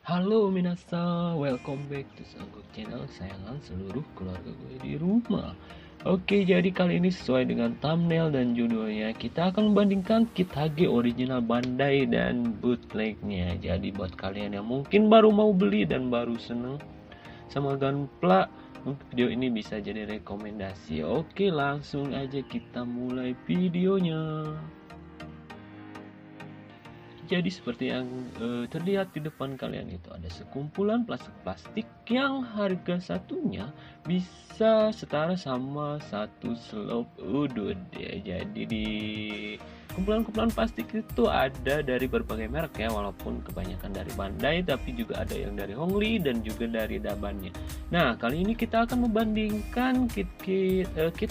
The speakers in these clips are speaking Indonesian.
Halo minasan, welcome back to Sangguk Channel kesayangan seluruh keluarga gue di rumah. Oke, jadi kali ini sesuai dengan thumbnail dan judulnya, kita akan membandingkan kit HG original Bandai dan bootlegnya. Jadi buat kalian yang mungkin baru mau beli dan baru seneng sama Gunpla, video ini bisa jadi rekomendasi. Oke, langsung aja kita mulai videonya. Jadi seperti yang terlihat di depan kalian itu ada sekumpulan plastik-plastik yang harga satunya bisa setara sama satu slop udud ya. Jadi di kumpulan-kumpulan plastik itu ada dari berbagai merek ya, walaupun kebanyakan dari Bandai, tapi juga ada yang dari Hongli dan juga dari Dabannya. Nah, kali ini kita akan membandingkan kit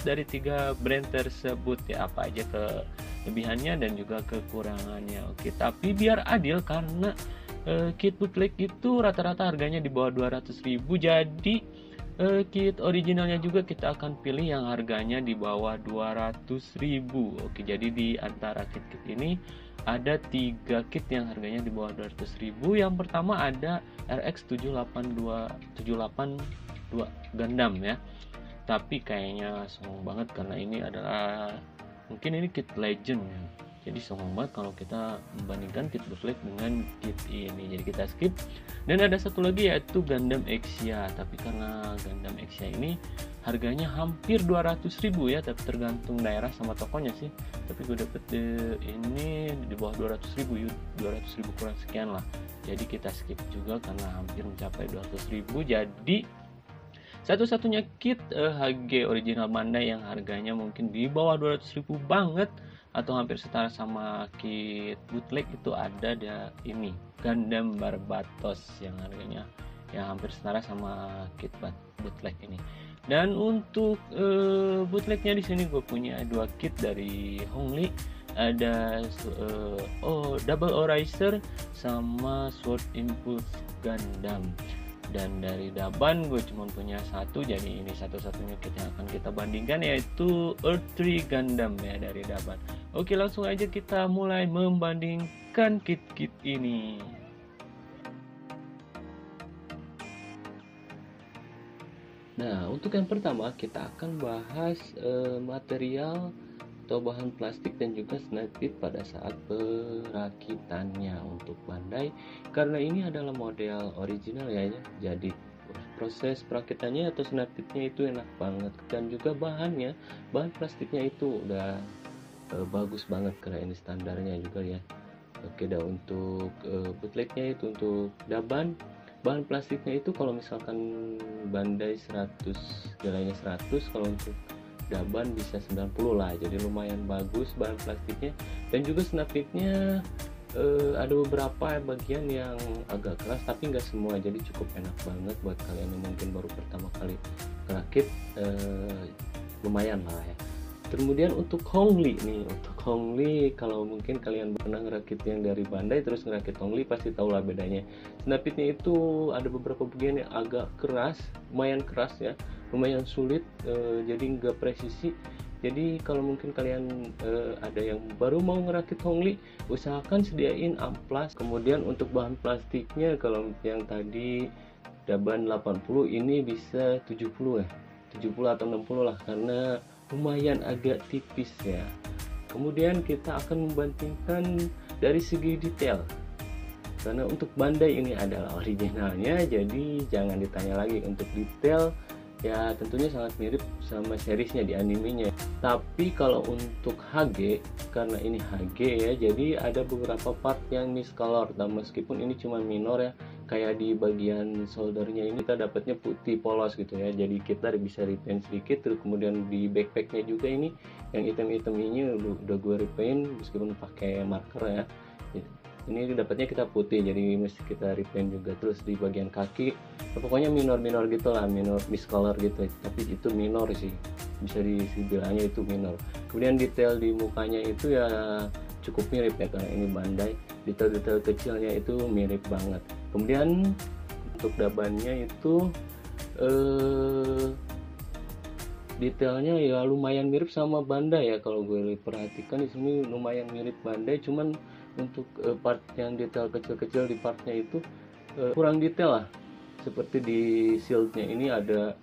dari tiga brand tersebut ya, apa aja kelebihannya dan juga kekurangannya. Oke, tapi biar adil karena kit bootleg itu rata-rata harganya di bawah 200.000. Jadi kit originalnya juga kita akan pilih yang harganya di bawah 200.000. Oke, jadi di antara kit-kit ini ada 3 kit yang harganya di bawah 200.000. Yang pertama ada RX 782 Gundam ya. Tapi kayaknya songong banget karena ini adalah mungkin ini kit legend ya. Jadi songong banget kalau kita membandingkan kit bootleg dengan kit ini, jadi kita skip. Dan ada satu lagi yaitu Gundam Exia, tapi karena Gundam Exia ini harganya hampir 200.000 ya, tapi tergantung daerah sama tokonya sih. Tapi gue dapet ini di bawah 200.000, 200.000 kurang sekian lah. Jadi kita skip juga karena hampir mencapai 200.000. Jadi satu-satunya kit HG original Bandai yang harganya mungkin di bawah 200.000 banget atau hampir setara sama kit bootleg itu ada ini Gundam Barbatos yang harganya yang hampir setara sama kit bootleg ini. Dan untuk bootlegnya di sini gue punya dua kit dari Hongli, ada Double Oraser sama Sword Impulse Gundam. Dan dari Daban gue cuma punya satu, jadi ini satu-satunya kit yang akan kita bandingkan yaitu Earth 3 Gundam ya dari Daban. Oke, langsung aja kita mulai membandingkan kit-kit ini. Nah, untuk yang pertama kita akan bahas material atau bahan plastik dan juga snap-fit pada saat perakitannya untuk Bandai, karena ini adalah model original ya. Jadi proses perakitannya atau snap-fitnya itu enak banget, dan juga bahan plastiknya itu udah bagus banget karena ini standarnya juga ya. Oke, dan untuk bootlegnya itu untuk Daban, bahan plastiknya itu kalau misalkan Bandai 100, galanya 100, kalau untuk Daban bisa 90 lah, jadi lumayan bagus bahan plastiknya. Dan juga snap-fitnya ada beberapa bagian yang agak keras tapi nggak semua, jadi cukup enak banget buat kalian yang mungkin baru pertama kali ngerakit, lumayan lah ya. Kemudian untuk Hongli nih, untuk Hongli kalau mungkin kalian pernah ngerakit yang dari Bandai terus ngerakit Hongli pasti tahu lah bedanya. Snap-fitnya itu ada beberapa bagian yang agak keras, lumayan keras ya, lumayan sulit, jadi nggak presisi. Jadi kalau mungkin kalian ada yang baru mau ngerakit Hongli, usahakan sediain amplas. Kemudian untuk bahan plastiknya, kalau yang tadi Daban 80, ini bisa 70 ya, 70 atau 60 lah, karena lumayan agak tipis ya. Kemudian kita akan membandingkan dari segi detail, karena untuk Bandai ini adalah originalnya, jadi jangan ditanya lagi. Untuk detail ya tentunya sangat mirip sama seriesnya di animenya. Tapi kalau untuk HG, karena ini HG ya, jadi ada beberapa part yang miscolor, dan meskipun ini cuma minor ya, kayak di bagian soldernya ini kita dapatnya putih polos gitu ya, jadi kita bisa repaint sedikit. Terus kemudian di backpacknya juga ini yang hitam-hitam ini udah gue repaint meskipun pakai marker ya, ini dapatnya kita putih, jadi mesti kita repaint juga. Terus di bagian kaki pokoknya minor gitu lah, minor miscolor gitu, tapi itu minor sih, bisa dibilangnya itu minor. Kemudian detail di mukanya itu ya cukup mirip ya, karena ini Bandai, detail-detail kecilnya itu mirip banget. Kemudian untuk Dabannya itu detailnya ya lumayan mirip sama Bandai ya, kalau gue perhatikan di sini lumayan mirip Bandai, cuman untuk part yang detail kecil-kecil di partnya itu kurang detail lah. Seperti di shieldnya ini ada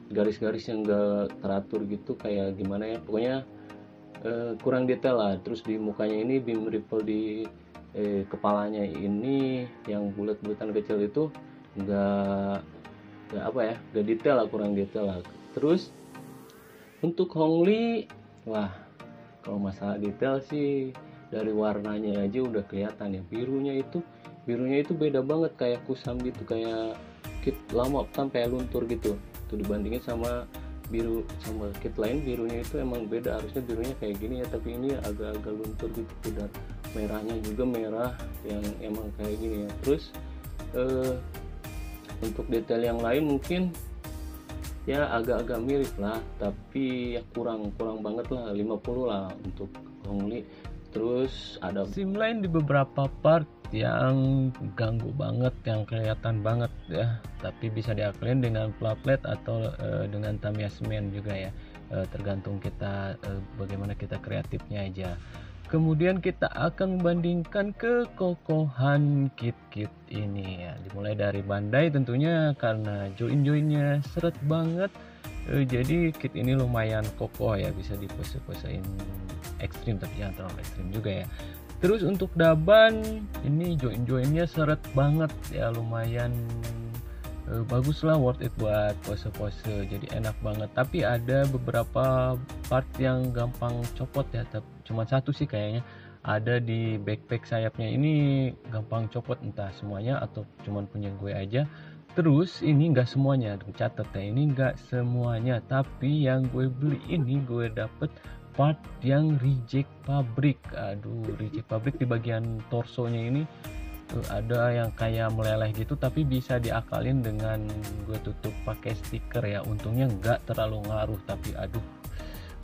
garis-garis yang enggak teratur gitu, kayak gimana ya, pokoknya kurang detail lah. Terus di mukanya ini beam ripple di kepalanya ini yang bulat-bulatan kecil itu enggak apa ya, enggak detail lah, kurang detail lah. Terus untuk Hongli, wah kalau masalah detail sih dari warnanya aja udah kelihatan ya, birunya itu beda banget, kayak kusam gitu, kayak kit lama sampai luntur gitu tuh, dibandingin sama biru sama kit lain. Birunya itu emang beda, harusnya birunya kayak gini ya, tapi ini agak-agak luntur gitu, dan merahnya juga merah yang emang kayak gini ya. Terus untuk detail yang lain mungkin ya agak-agak mirip lah, tapi ya kurang banget lah, 50 lah untuk Hongli. Terus ada sim lain di beberapa part yang ganggu banget, yang kelihatan banget ya, tapi bisa diaklin dengan plate atau dengan Tamiya semen juga ya, tergantung kita bagaimana kita kreatifnya aja. Kemudian kita akan membandingkan kekokohan kit-kit ini ya, dimulai dari Bandai tentunya karena join-joinnya seret banget. Jadi kit ini lumayan kokoh ya, bisa dipose-posein ekstrim tapi jangan terlalu ekstrim juga ya. Terus untuk Daban ini join-joinnya seret banget ya, lumayan bagus lah, worth it buat pose-pose, jadi enak banget. Tapi ada beberapa part yang gampang copot ya, cuma satu sih kayaknya, ada di backpack sayapnya ini gampang copot, entah semuanya atau cuman punya gue aja. Terus ini enggak semuanya, catat ya, ini enggak semuanya, tapi yang gue beli ini gue dapet part yang reject pabrik. Aduh, reject pabrik di bagian torsonya ini ada yang kayak meleleh gitu, tapi bisa diakalin dengan gue tutup pakai stiker ya. Untungnya nggak terlalu ngaruh, tapi aduh,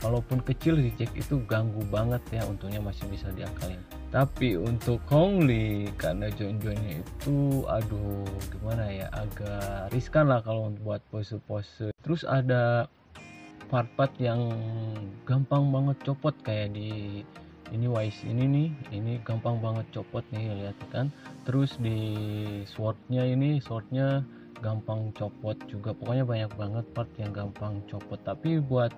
walaupun kecil reject itu ganggu banget ya, untungnya masih bisa diakalin. Tapi untuk Hongli karena join-joinnya itu aduh gimana ya, agak riskan lah kalau buat pose-pose. Terus ada part-part yang gampang banget copot, kayak di ini wise ini nih, ini gampang banget copot nih, lihat kan. Terus di swordnya gampang copot juga, pokoknya banyak banget part yang gampang copot. Tapi buat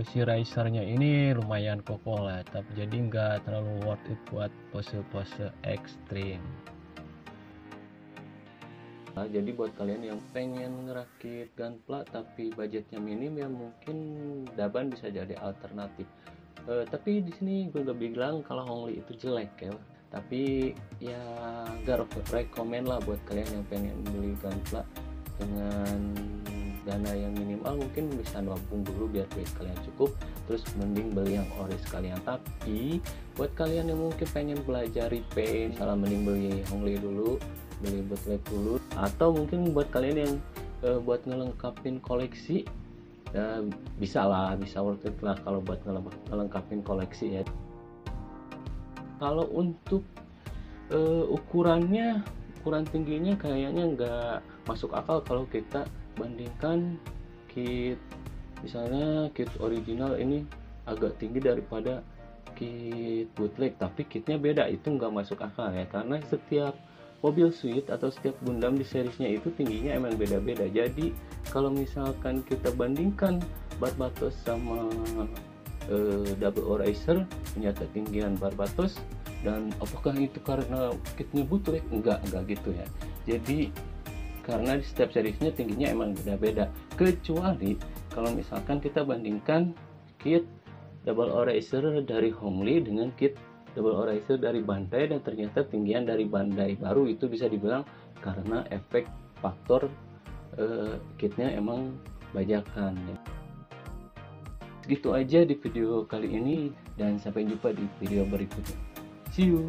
si risernya ini lumayan kokoh lah, tapi jadi nggak terlalu worth it buat pose-pose ekstrim. Nah, jadi buat kalian yang pengen ngerakit Gunpla tapi budgetnya minim ya, mungkin Daban bisa jadi alternatif. Tapi di sini gue gak bilang kalau Hongli itu jelek ya, tapi ya gak rekomen lah buat kalian yang pengen beli Gunpla dengan dana yang minimal. Mungkin bisa nabung dulu biar duit kalian cukup, terus mending beli yang ori sekalian. Tapi buat kalian yang mungkin pengen belajar repaint, salah mending beli Hongli dulu, beli bootleg dulu. Atau mungkin buat kalian yang buat ngelengkapin koleksi ya, bisa worth it lah kalau buat ngelengkapin koleksi ya. Kalau untuk ukuran tingginya kayaknya nggak masuk akal kalau kita bandingkan kit, misalnya kit original ini agak tinggi daripada kit bootleg, tapi kitnya beda, itu nggak masuk akal ya, karena setiap mobil suite atau setiap Gundam di seriesnya itu tingginya emang beda-beda. Jadi kalau misalkan kita bandingkan Barbatos sama Double O Racer, punya ketinggian Barbatos, dan apakah itu karena kitnya bootleg? Enggak gitu ya. Jadi karena di setiap seriesnya tingginya emang beda-beda, kecuali kalau misalkan kita bandingkan kit Double O Racer dari Hongli dengan kit Double O Racer dari Bandai, dan ternyata tinggian dari Bandai, baru itu bisa dibilang karena efek faktor kitnya emang bajakan. Gitu aja di video kali ini, dan sampai jumpa di video berikutnya. See you.